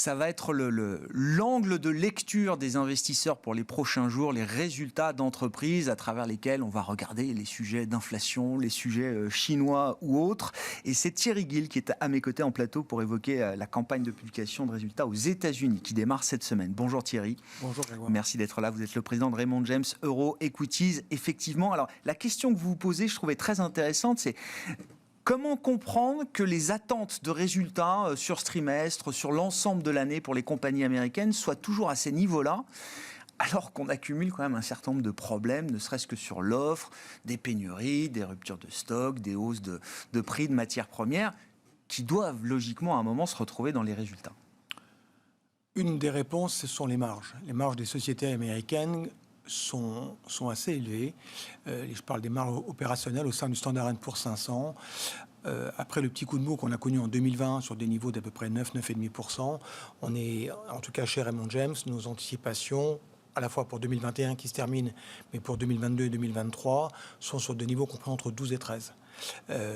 Ça va être l'angle de lecture des investisseurs pour les prochains jours, les résultats d'entreprises à travers lesquels on va regarder les sujets d'inflation, les sujets chinois ou autres. Et c'est Thierry Gill qui est à mes côtés en plateau pour évoquer la campagne de publication de résultats aux États-Unis qui démarre cette semaine. Bonjour Thierry. Bonjour Grégoire. Merci d'être là. Vous êtes le président de Raymond James Euro Equities. Effectivement, alors la question que vous vous posez, je trouvais très intéressante, c'est comment comprendre que les attentes de résultats sur ce trimestre, sur l'ensemble de l'année pour les compagnies américaines soient toujours à ces niveaux-là, alors qu'on accumule quand même un certain nombre de problèmes, ne serait-ce que sur l'offre, des pénuries, des ruptures de stock, des hausses de prix de matières premières, qui doivent logiquement à un moment se retrouver dans les résultats. Une des réponses, ce sont les marges. Les marges des sociétés américaines sont assez élevées. Je parle des marges opérationnelles au sein du Standard & Poor's 500. Après le petit coup de mou qu'on a connu en 2020 sur des niveaux d'à peu près 9,5%, on est, en tout cas chez Raymond James, nos anticipations, à la fois pour 2021 qui se termine, mais pour 2022 et 2023, sont sur des niveaux compris entre 12 et 13.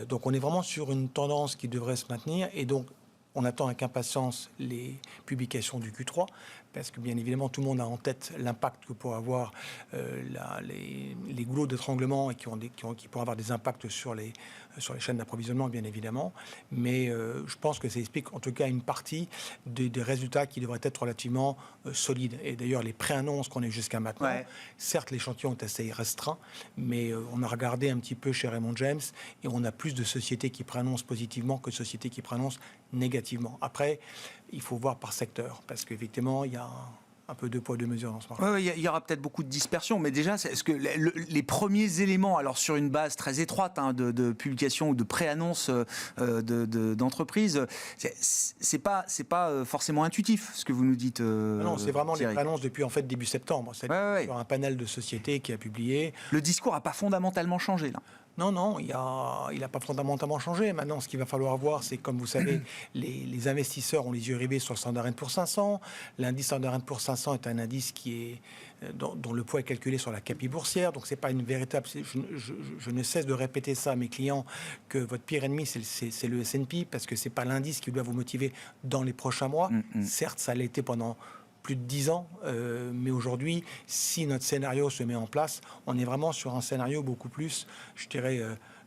Donc on est vraiment sur une tendance qui devrait se maintenir, et donc on attend avec impatience les publications du Q3, parce que bien évidemment tout le monde a en tête l'impact que pourrait avoir les goulots d'étranglement et qui pourraient avoir des impacts sur les chaînes d'approvisionnement, bien évidemment. Mais je pense que ça explique en tout cas une partie des résultats qui devraient être relativement solides. Et d'ailleurs, les pré-annonces qu'on a jusqu'à maintenant, certes l'échantillon est assez restreint, mais on a regardé un petit peu chez Raymond James et on a plus de sociétés qui préannoncent positivement que de sociétés qui préannoncent négativement. Après, il faut voir par secteur, parce qu'effectivement, il y a un peu deux poids, deux mesures dans ce marché. Oui, il y aura peut-être beaucoup de dispersion, mais déjà, est-ce que les premiers éléments, alors sur une base très étroite de publication ou de pré-annonce d'entreprise, c'est pas forcément intuitif ce que vous nous dites. Non, c'est vraiment Thierry. les pré-annonces depuis en fait début septembre. C'est sur un panel de sociétés qui a publié. Le discours n'a pas fondamentalement changé là. Non, il n'a pas fondamentalement changé. Maintenant, ce qu'il va falloir voir, c'est comme vous savez, les investisseurs ont les yeux rivés sur le Standard & Poor's 500. L'indice Standard & Poor's 500 est un indice dont le poids est calculé sur la CAPI boursière. Donc, c'est pas une véritable. Je ne cesse de répéter ça à mes clients que votre pire ennemi, c'est le S&P, parce que c'est pas l'indice qui doit vous motiver dans les prochains mois. Certes, ça l'a été pendant plus de 10 ans, mais aujourd'hui, si notre scénario se met en place, on est vraiment sur un scénario beaucoup plus, je dirais,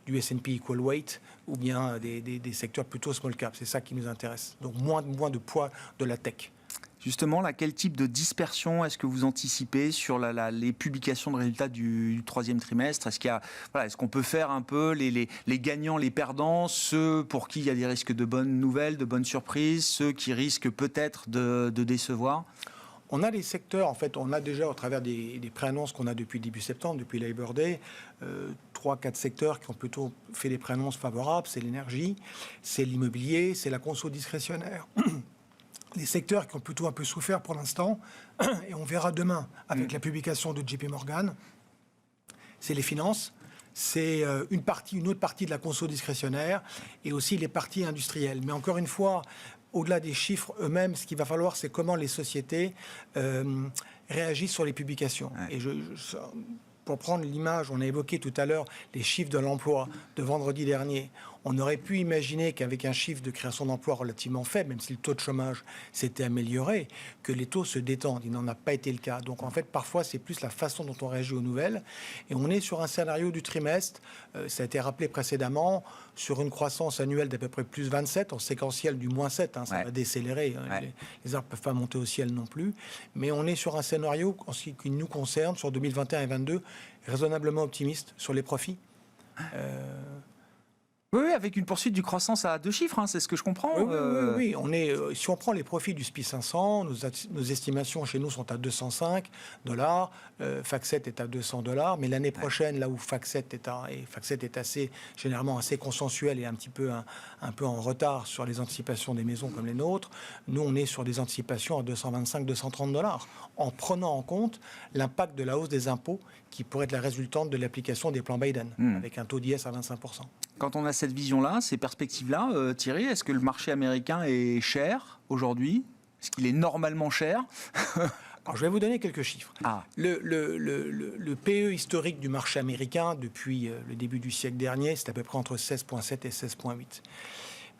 du S&P Equal Weight, ou bien des secteurs plutôt small cap. C'est ça qui nous intéresse. Donc moins de poids de la tech. Justement, là, quel type de dispersion est-ce que vous anticipez sur les publications de résultats du troisième trimestre? Est-ce qu'on peut faire un peu les gagnants, les perdants, ceux pour qui il y a des risques de bonnes nouvelles, de bonnes surprises, ceux qui risquent peut-être de décevoir? On a des secteurs, en fait, on a déjà, au travers des préannonces qu'on a depuis début septembre, depuis Labor Day, 3-4 secteurs qui ont plutôt fait des préannonces favorables. C'est l'énergie, c'est l'immobilier, c'est la conso discrétionnaire. Les secteurs qui ont plutôt un peu souffert pour l'instant, et on verra demain avec la publication de JP Morgan, c'est les finances, c'est une autre partie de la conso discrétionnaire, et aussi les parties industrielles. Mais encore une fois, au-delà des chiffres eux-mêmes, ce qu'il va falloir, c'est comment les sociétés réagissent sur les publications. Ouais. Et pour prendre l'image, on a évoqué tout à l'heure les chiffres de l'emploi de vendredi dernier. On aurait pu imaginer qu'avec un chiffre de création d'emplois relativement faible, même si le taux de chômage s'était amélioré, que les taux se détendent. Il n'en a pas été le cas. Donc en fait, parfois, c'est plus la façon dont on réagit aux nouvelles. Et on est sur un scénario du trimestre, ça a été rappelé précédemment, sur une croissance annuelle d'à peu près plus 27, en séquentiel du moins 7. Ça va décélérer. Les arbres ne peuvent pas monter au ciel non plus. Mais on est sur un scénario, en ce qui nous concerne, sur 2021 et 2022, raisonnablement optimiste sur les profits. Oui, avec une poursuite du croissance à 2 chiffres, c'est ce que je comprends. Oui. Si on prend les profits du SPI 500, nos estimations chez nous sont à $205, FactSet est à $200, mais l'année prochaine, là où FactSet est généralement assez consensuel et un peu en retard sur les anticipations des maisons comme les nôtres, nous on est sur des anticipations à $225-230, en prenant en compte l'impact de la hausse des impôts qui pourrait être la résultante de l'application des plans Biden, avec un taux d'IS à 25%. Quand on a cette vision-là, ces perspectives-là, Thierry, est-ce que le marché américain est cher aujourd'hui? Est-ce qu'il est normalement cher? Alors, je vais vous donner quelques chiffres. Le PE historique du marché américain depuis le début du siècle dernier, c'est à peu près entre 16,7 et 16,8.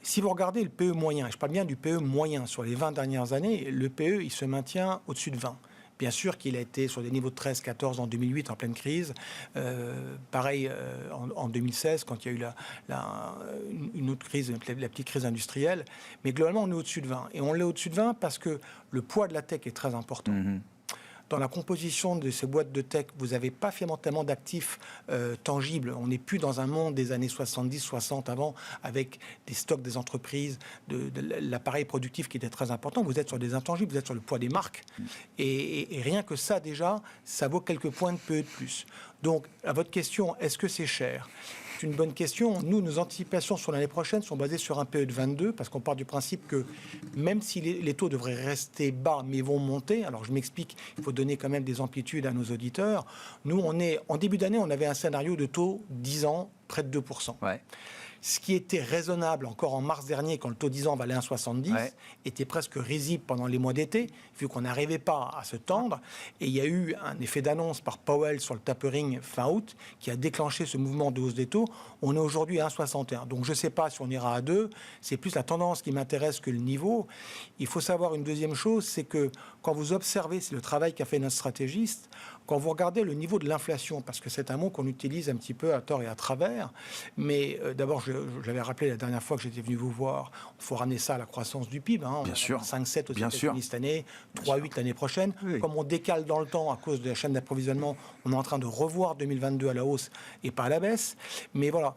Si vous regardez le PE moyen, et je parle bien du PE moyen sur les 20 dernières années, le PE, il se maintient au-dessus de 20. Bien sûr qu'il a été sur des niveaux de 13, 14 en 2008, en pleine crise. Pareil en 2016, quand il y a eu une autre crise, la petite crise industrielle. Mais globalement, on est au-dessus de 20. Et on l'est au-dessus de 20 parce que le poids de la tech est très important. Dans la composition de ces boîtes de tech, vous n'avez pas fondamentalement d'actifs tangibles. On n'est plus dans un monde des années 70, 60 avant, avec des stocks des entreprises, de l'appareil productif qui était très important. Vous êtes sur des intangibles, vous êtes sur le poids des marques. Et rien que ça, déjà, ça vaut quelques points de PE de plus. Donc, à votre question, est-ce que c'est cher ? C'est une bonne question. Nous, nos anticipations sur l'année prochaine sont basées sur un PE de 22, parce qu'on part du principe que même si les taux devraient rester bas, mais vont monter, alors je m'explique, il faut donner quand même des amplitudes à nos auditeurs. Nous, en début d'année, on avait un scénario de taux 10 ans près de 2%. Ouais. Ce qui était raisonnable encore en mars dernier, quand le taux 10 ans valait 1,70, était presque risible pendant les mois d'été, vu qu'on n'arrivait pas à se tendre. Et il y a eu un effet d'annonce par Powell sur le tapering fin août, qui a déclenché ce mouvement de hausse des taux. On est aujourd'hui à 1,61. Donc je ne sais pas si on ira à 2. C'est plus la tendance qui m'intéresse que le niveau. Il faut savoir une deuxième chose, c'est que quand vous observez, c'est le travail qu'a fait notre stratégiste, quand vous regardez le niveau de l'inflation, parce que c'est un mot qu'on utilise un petit peu à tort et à travers, mais d'abord, je l'avais rappelé la dernière fois que j'étais venu vous voir, il faut ramener ça à la croissance du PIB. Bien sûr. 5,7 aux États-Unis cette année, 3,8 l'année prochaine. Oui. Comme on décale dans le temps à cause de la chaîne d'approvisionnement, on est en train de revoir 2022 à la hausse et pas à la baisse. Mais voilà,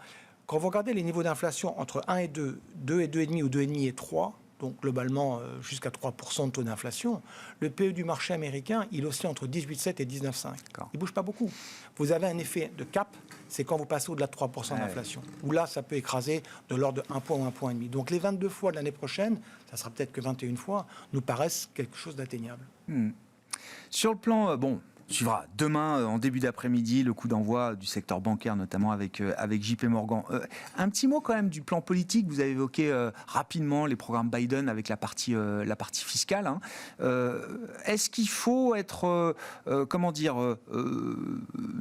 quand vous regardez les niveaux d'inflation entre 1 et 2, 2 et 2,5 ou 2,5 et 3, donc globalement jusqu'à 3% de taux d'inflation, le PE du marché américain, il oscille entre 18,7 et 19,5. Il ne bouge pas beaucoup. Vous avez un effet de cap, c'est quand vous passez au-delà de 3% d'inflation, où là, ça peut écraser de l'ordre de 1 point ou 1,5 point. Donc les 22 fois de l'année prochaine, ça sera peut-être que 21 fois, nous paraissent quelque chose d'atteignable. Sur le plan, suivra demain, en début d'après-midi, le coup d'envoi du secteur bancaire, notamment avec JP Morgan. Un petit mot quand même du plan politique. Vous avez évoqué rapidement les programmes Biden avec la partie fiscale. Est-ce qu'il faut être,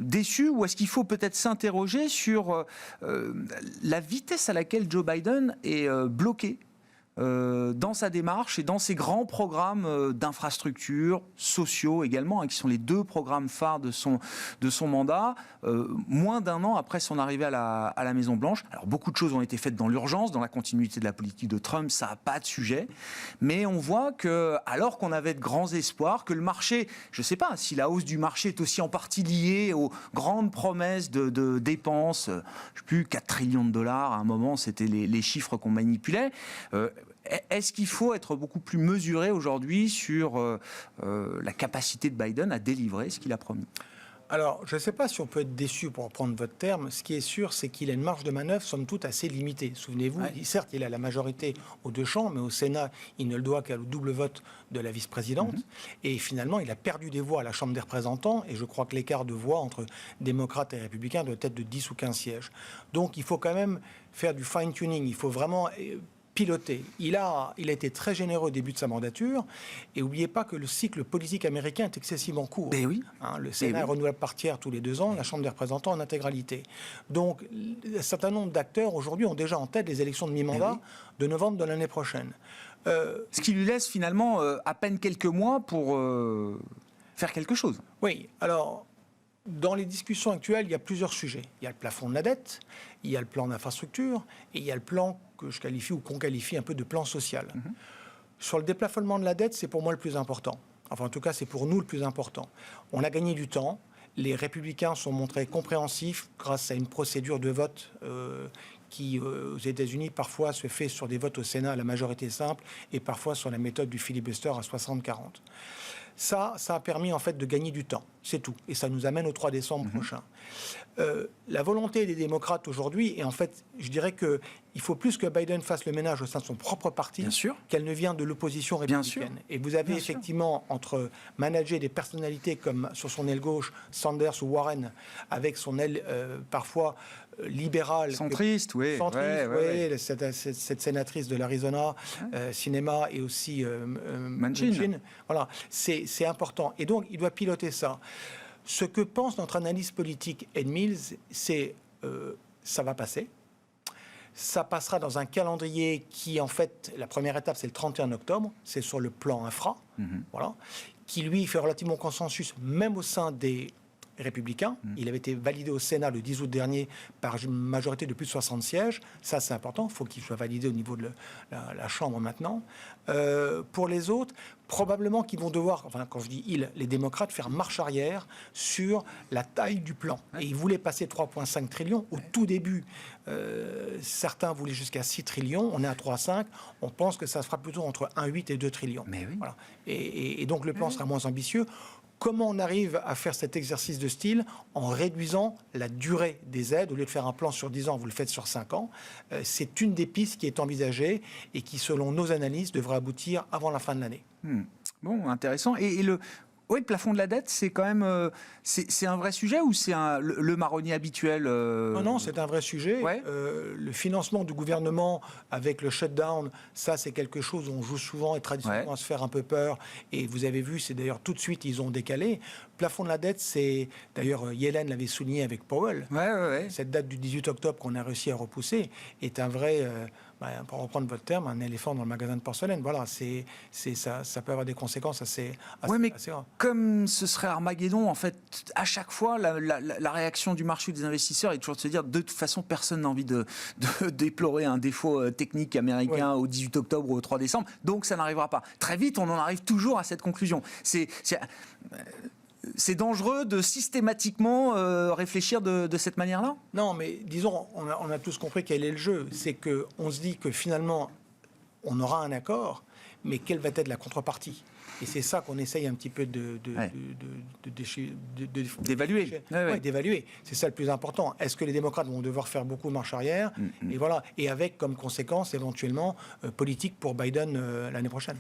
déçu, ou est-ce qu'il faut peut-être s'interroger sur la vitesse à laquelle Joe Biden est bloqué dans sa démarche et dans ses grands programmes d'infrastructures, sociaux également, qui sont les deux programmes phares de son mandat, moins d'un an après son arrivée à la Maison-Blanche. Alors beaucoup de choses ont été faites dans l'urgence, dans la continuité de la politique de Trump, ça n'a pas de sujet, mais on voit que, alors qu'on avait de grands espoirs, que le marché, je ne sais pas si la hausse du marché est aussi en partie liée aux grandes promesses de dépenses, je ne sais plus, 4 trillions de dollars, à un moment c'était les chiffres qu'on manipulait. Est-ce qu'il faut être beaucoup plus mesuré aujourd'hui sur la capacité de Biden à délivrer ce qu'il a promis ? Alors, je ne sais pas si on peut être déçu, pour reprendre votre terme. Ce qui est sûr, c'est qu'il a une marge de manœuvre, somme toute, assez limitée. Souvenez-vous, certes, il a la majorité aux deux chambres, mais au Sénat, il ne le doit qu'à le double vote de la vice-présidente. Et finalement, il a perdu des voix à la Chambre des représentants, et je crois que l'écart de voix entre démocrates et républicains doit être de 10 ou 15 sièges. Donc, il faut quand même faire du fine-tuning. Il faut vraiment piloté. Il a été très généreux au début de sa mandature. Et n'oubliez pas que le cycle politique américain est excessivement court. Oui. Le Sénat est renouvelable par tiers tous les 2 ans, la Chambre des représentants en intégralité. Donc, un certain nombre d'acteurs aujourd'hui ont déjà en tête les élections de mi-mandat de novembre de l'année prochaine. Ce qui lui laisse finalement à peine quelques mois pour faire quelque chose. Oui, alors, dans les discussions actuelles, il y a plusieurs sujets. Il y a le plafond de la dette, il y a le plan d'infrastructure, et il y a le plan que je qualifie ou qu'on qualifie un peu de plan social. Sur le déplafonnement de la dette, c'est pour moi le plus important. Enfin, en tout cas, c'est pour nous le plus important. On a gagné du temps. Les Républicains sont montrés compréhensifs grâce à une procédure de vote qui, aux États-Unis, parfois se fait sur des votes au Sénat à la majorité simple et parfois sur la méthode du filibuster à 60-40. Ça a permis en fait de gagner du temps, c'est tout. Et ça nous amène au 3 décembre prochain. La volonté des démocrates aujourd'hui, et en fait, je dirais qu'il faut plus que Biden fasse le ménage au sein de son propre parti qu'elle ne vient de l'opposition républicaine. Et vous avez effectivement, entre manager des personnalités comme sur son aile gauche, Sanders ou Warren, avec son aile parfois libérale. Centriste, cette sénatrice de l'Arizona, Sinema, et aussi Manchin. Voilà, c'est important. Et donc, il doit piloter ça. Ce que pense notre analyse politique Ed Mills, c'est ça va passer. Ça passera dans un calendrier qui, en fait, la première étape, c'est le 31 octobre, c'est sur le plan infra, voilà, qui, lui, fait relativement consensus, même au sein des Républicains. Il avait été validé au Sénat le 10 août dernier par une majorité de plus de 60 sièges. Ça, c'est important. Il faut qu'il soit validé au niveau de la Chambre maintenant. Pour les autres, probablement qu'ils vont devoir, enfin, quand je dis ils, les démocrates, faire marche arrière sur la taille du plan. Et ils voulaient passer 3,5 trillions au tout début. Certains voulaient jusqu'à 6 trillions. On est à 3,5. On pense que ça se fera plutôt entre 1,8 et 2 trillions. Mais oui. Voilà. Et donc, le plan sera moins ambitieux. Comment on arrive à faire cet exercice de style en réduisant la durée des aides? Au lieu de faire un plan sur 10 ans, vous le faites sur 5 ans. C'est une des pistes qui est envisagée et qui, selon nos analyses, devrait aboutir avant la fin de l'année. Bon, intéressant. Et le plafond de la dette, c'est quand même c'est un vrai sujet ou c'est le marronnier habituel Non, c'est un vrai sujet. Ouais. Le financement du gouvernement avec le shutdown, ça c'est quelque chose où on joue souvent et traditionnellement à se faire un peu peur. Et vous avez vu, c'est d'ailleurs tout de suite, ils ont décalé. Plafond de la dette, c'est d'ailleurs Yellen l'avait souligné avec Powell. Ouais. Cette date du 18 octobre qu'on a réussi à repousser est un vrai, pour reprendre votre terme, un éléphant dans le magasin de porcelaine. Voilà, ça peut avoir des conséquences assez graves. Comme ce serait Armageddon, en fait, à chaque fois, la réaction du marché des investisseurs est toujours de se dire, de toute façon, personne n'a envie de déplorer un défaut technique américain au 18 octobre ou au 3 décembre, donc ça n'arrivera pas. Très vite, on en arrive toujours à cette conclusion. C'est dangereux de systématiquement réfléchir de cette manière-là ? Non, mais disons, on a tous compris quel est le jeu. C'est qu'on se dit que finalement, on aura un accord, mais quelle va être la contrepartie ? Et c'est ça qu'on essaye un petit peu d'évaluer. D'évaluer. C'est ça le plus important. Est-ce que les démocrates vont devoir faire beaucoup marche arrière ? Et voilà. Et avec comme conséquence éventuellement politique pour Biden l'année prochaine.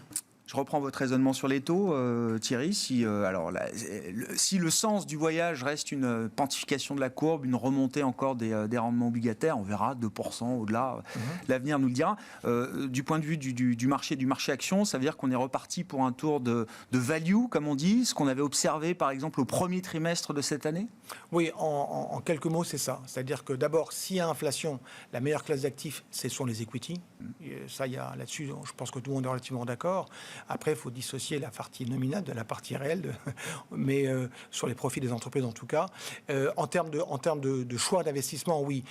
Je reprends votre raisonnement sur les taux, Thierry. Si le sens du voyage reste une pontification de la courbe, une remontée encore des rendements obligataires, on verra 2% au-delà. L'avenir nous le dira. Du point de vue du marché action, ça veut dire qu'on est reparti pour un tour de value, comme on dit, ce qu'on avait observé par exemple au premier trimestre de cette année. Oui, en quelques mots, c'est ça. C'est-à-dire que d'abord, s'il y a inflation, la meilleure classe d'actifs, ce sont les equity. Ça, là-dessus, je pense que tout le monde est relativement d'accord. Après, il faut dissocier la partie nominale de la partie réelle, mais sur les profits des entreprises en tout cas. En termes de choix d'investissement, oui,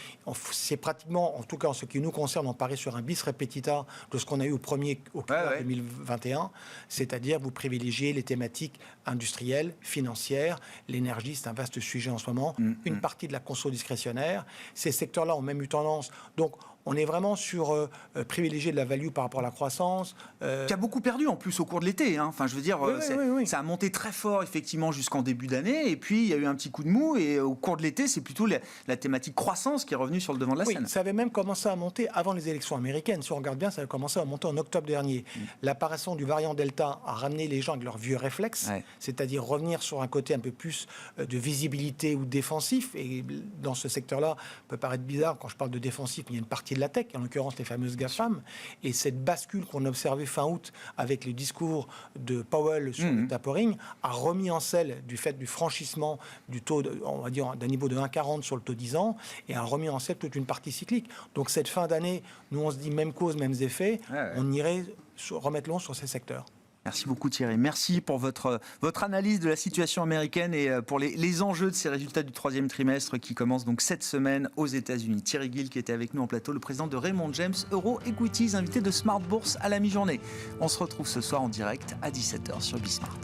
c'est pratiquement, en tout cas en ce qui nous concerne, on parie sur un bis repetita de ce qu'on a eu au Q1 2021, c'est-à-dire vous privilégiez les thématiques industrielles, financières, l'énergie, c'est un vaste sujet en ce moment, une partie de la conso discrétionnaire. Ces secteurs-là ont même eu tendance, donc on est vraiment sur privilégier de la value par rapport à la croissance. Qui a beaucoup perdu en plus au cours de l'été. Hein. Enfin, je veux dire, ça a monté très fort effectivement jusqu'en début d'année, et puis il y a eu un petit coup de mou, et au cours de l'été, c'est plutôt la thématique croissance qui est revenue sur le devant de la scène. Ça avait même commencé à monter avant les élections américaines. Si on regarde bien, ça avait commencé à monter en octobre dernier. L'apparition du variant Delta a ramené les gens avec leurs vieux réflexes, c'est-à-dire revenir sur un côté un peu plus de visibilité ou défensif. Et dans ce secteur-là, peut paraître bizarre quand je parle de défensif, mais il y a une partie de la tech, en l'occurrence les fameuses GAFAM, et cette bascule qu'on a observée fin août avec le discours de Powell sur le tapering a remis en selle du fait du franchissement du taux, on va dire d'un niveau de 1,40 sur le taux 10 ans, et a remis en selle toute une partie cyclique. Donc cette fin d'année, nous on se dit même cause, mêmes effets, on irait remettre long sur ces secteurs. Merci beaucoup Thierry. Merci pour votre analyse de la situation américaine et pour les enjeux de ces résultats du troisième trimestre qui commencent donc cette semaine aux États-Unis. Thierry Gill qui était avec nous en plateau, le président de Raymond James Euro Equities, invité de Smart Bourse à la mi-journée. On se retrouve ce soir en direct à 17h sur Bismart.